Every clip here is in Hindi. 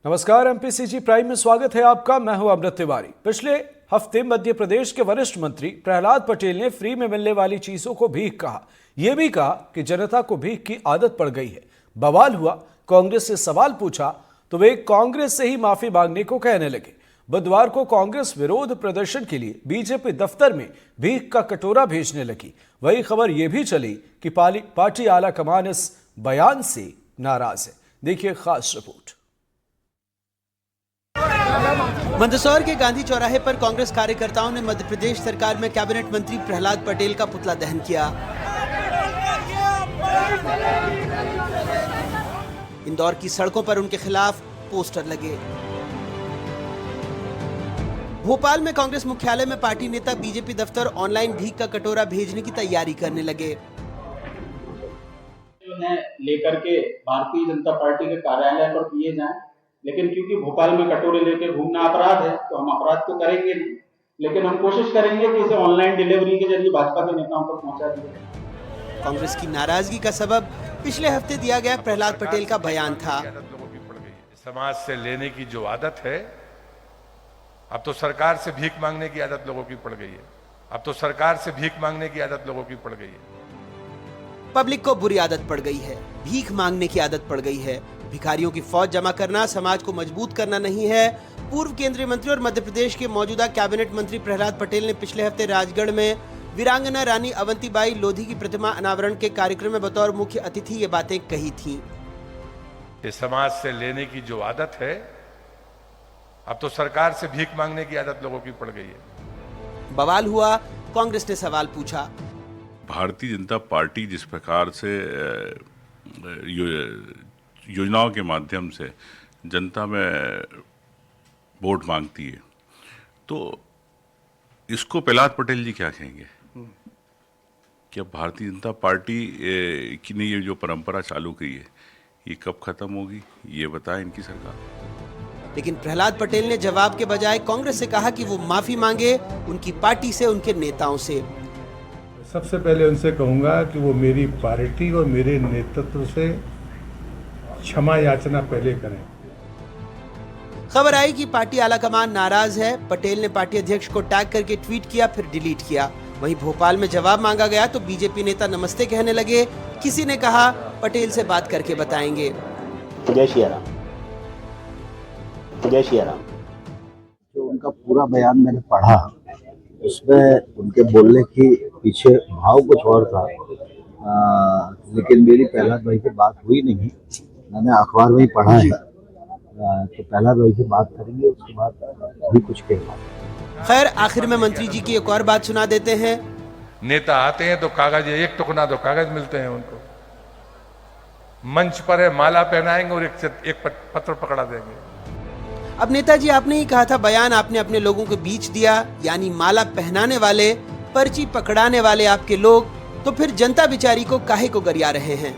नमस्कार, एमपीसीजी प्राइम में स्वागत है आपका। मैं हूं अमृत तिवारी। पिछले हफ्ते मध्य प्रदेश के वरिष्ठ मंत्री प्रहलाद पटेल ने फ्री में मिलने वाली चीजों को भीख कहा। यह भी कहा कि जनता को भीख की आदत पड़ गई है। बवाल हुआ, कांग्रेस से सवाल पूछा तो वे कांग्रेस से ही माफी मांगने को कहने लगे। बुधवार को कांग्रेस विरोध प्रदर्शन के लिए बीजेपी दफ्तर में भीख का कटोरा भेजने लगी। वही खबर यह भी चली कि पार्टी आला कमान इस बयान से नाराज है। देखिए खास रिपोर्ट। मंदसौर के गांधी चौराहे पर कांग्रेस कार्यकर्ताओं ने मध्य प्रदेश सरकार में कैबिनेट मंत्री प्रहलाद पटेल का पुतला दहन किया। इंदौर की सड़कों पर उनके खिलाफ पोस्टर लगे। भोपाल में कांग्रेस मुख्यालय में पार्टी नेता बीजेपी दफ्तर ऑनलाइन भीख का कटोरा भेजने की तैयारी करने लगे। लेकर के भारतीय जनता पार्टी के कार्यालय पर दिए जाएं, लेकिन क्योंकि भोपाल में कटोरे लेके घूमना अपराध है तो हम अपराध तो करेंगे नहीं, लेकिन हम कोशिश करेंगे कि इसे ऑनलाइन डिलीवरी के जरिए भाजपा के नेताओं तक पहुंचा दिया जाए। कांग्रेस की नाराजगी का सबब पिछले हफ्ते दिया गया प्रहलाद पटेल का बयान था। समाज से लेने की जो आदत है, अब तो सरकार से भीख मांगने की आदत लोगों की पड़ गई है। अब तो सरकार से भीख मांगने की आदत लोगों की पड़ गई है। पब्लिक को बुरी आदत पड़ गई है, भीख मांगने की आदत पड़ गई है। भिखारियों की फौज जमा करना समाज को मजबूत करना नहीं है। पूर्व केंद्रीय मंत्री और मध्य प्रदेश के मौजूदा कैबिनेट मंत्री प्रहलाद पटेल ने पिछले हफ्ते राजगढ़ में वीरांगना रानी अवंतीबाई लोधी की प्रतिमा अनावरण के कार्यक्रम में बतौर मुख्य अतिथि ये बातें कही थीं। ये समाज से लेने की जो आदत है, अब तो सरकार से भीख मांगने की आदत लोगों की पड़ गई है। बवाल हुआ, कांग्रेस ने सवाल पूछा। भारतीय जनता पार्टी जिस प्रकार से योजनाओं के माध्यम से जनता में वोट मांगती है, तो इसको प्रहलाद पटेल जी क्या कहेंगे कि अब भारतीय जनता पार्टी की ने ये जो परंपरा चालू की है, ये कब खत्म होगी, ये बताए इनकी सरकार। लेकिन प्रहलाद पटेल ने जवाब के बजाय कांग्रेस से कहा कि वो माफी मांगे उनकी पार्टी से, उनके नेताओं से। सबसे पहले उनसे कहूंगा कि वो मेरी पार्टी और मेरे नेतृत्व से क्षमा याचना पहले करें। खबर आई कि पार्टी आलाकमान नाराज है। पटेल ने पार्टी अध्यक्ष को टैग करके ट्वीट किया, फिर डिलीट किया। वहीं भोपाल में जवाब मांगा गया तो बीजेपी नेता नमस्ते कहने लगे। किसी ने कहा पटेल से बात करके बताएंगे। जय श्री राम। जय श्री राम। जो उनका पूरा बयान मैंने पढ़ा, उसमें उनके बोलने की पीछे भाव कुछ और था, लेकिन मेरी प्रहलाद भाई से बात हुई नहीं। मैंने अखबार में ही पढ़ा है, तो प्रहलाद भाई से बात करेंगे, उसके बाद भी कुछ कहेंगे। खैर, आखिर में मंत्री जी की एक और बात सुना देते हैं। नेता आते हैं तो कागज, एक टुकड़ा दो कागज मिलते हैं उनको, मंच पर है माला पहनाएंगे और एक पत्र पकड़ा देंगे। अब नेताजी, आपने ही कहा था बयान आपने अपने लोगों के बीच दिया, यानी माला पहनाने वाले, पर्ची पकड़ाने वाले आपके लोग, तो फिर जनता बिचारी को काहे को गरिया रहे हैं।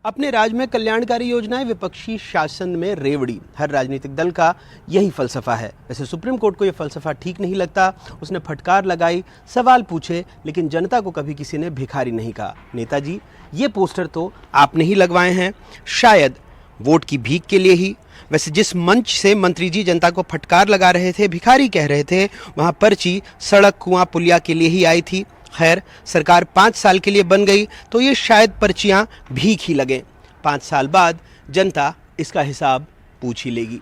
अपने राज्य में कल्याणकारी योजनाएं, विपक्षी शासन में रेवड़ी, हर राजनीतिक दल का यही फलसफा है। वैसे सुप्रीम कोर्ट को यह फलसफा ठीक नहीं लगता। उसने फटकार लगाई, सवाल पूछे, लेकिन जनता को कभी किसी ने भिखारी नहीं कहा। नेताजी, ये पोस्टर तो आपने ही लगवाए हैं, शायद वोट की भीख के लिए ही। वैसे जिस मंच से मंत्री जी जनता को फटकार लगा रहे थे, भिखारी कह रहे थे, वहाँ पर्ची सड़क, कुआं, पुलिया के लिए ही आई थी। खैर, सरकार 5 साल के लिए बन गई तो ये शायद पर्चियां भीख ही लगें। 5 साल बाद जनता इसका हिसाब पूछ ही लेगी।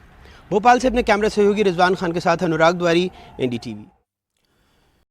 भोपाल से अपने कैमरा सहयोगी रिजवान खान के साथ अनुराग द्वारी, एनडीटीवी।